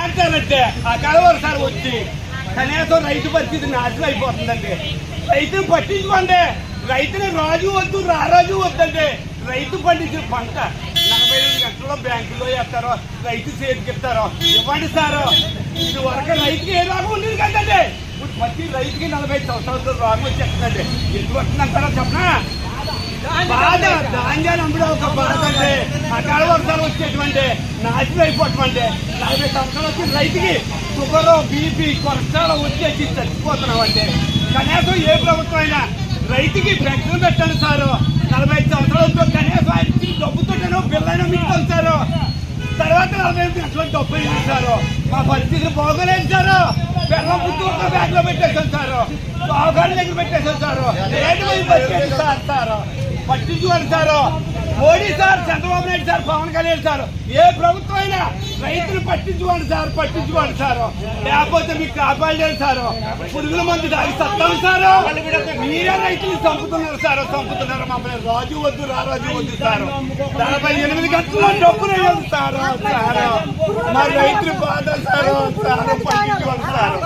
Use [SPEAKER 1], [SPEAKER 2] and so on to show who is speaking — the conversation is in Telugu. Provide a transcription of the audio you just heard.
[SPEAKER 1] అంటారంటే అకాల వర్షాలు వచ్చి కనీసం రైతు పరిస్థితి నాశనం అయిపోతుందండి. రైతుని పట్టించుకోండి. రైతుని రాజు వద్దు రారాజు వద్దండి. రైతు పండించిన పంట 45 గంటల్లో బ్యాంకులో వేస్తారో రైతు చేతికి ఇస్తారో ఇవ్వండి సార్. ఇది వరకు రైతుకి ఏ రోగం ఉండేది కదండి. ఇప్పుడు ప్రతి రైతుకి 45 సంవత్సరాలతో రోగం వచ్చేస్తుందండి. ఎందుకు వస్తుందంటారో చెప్పనా? బాధ ధాన్యాలు అమ్మడం ఒక బాధ అండి. అకాల వర్షాలు వచ్చేటువంటి నాశనం అయిపోవటమండి. 40 సంవత్సరాలు వచ్చి రైతుకి షుగర్ బీపీ కొలెస్ట్రాల్ వచ్చేసి చచ్చిపోతున్నాం అండి. కనీసం ఏ ప్రభుత్వం అయినా రైతుకి పెన్షన్ పెట్టండి సారు. 45 సంవత్సరాలతో కనీసం ఆయనకి డబ్బుతో బిల్లైనా మీకు సారు. తర్వాత 45 గంటల డబ్బు ఇస్తారు. మా పరిస్థితులు బాగోలేదు సారు. బెల్లం పుట్టు ఒక బ్యాగ్ లో పెట్టేసాను సారు. బావగారి దగ్గర పెట్టేసాను సారు. సారు పట్టించుకోండి sir. Modi sir, Chandrababu Naidu sir, Pawan Kalyan sir, ఏ ప్రభుత్వం అయినా రైతులు పట్టించుకోండి సార్, పట్టించుకోండి సారు. లేకపోతే మీకు కాపాడలేదు సారు. పురుగుల మందు దాగి సత్తాం సారు. మీరే రైతులు చంపుతున్నారు సారు, చంపుతున్నారు మమ్మల్ని. రాజు వద్దు రారాజు వద్దు సారు. 48 గంటల్లో డబ్బులు వేయదు సారు. సారు మా రైతులు బాధ సారు. సారు పట్టించుకోండి సారు.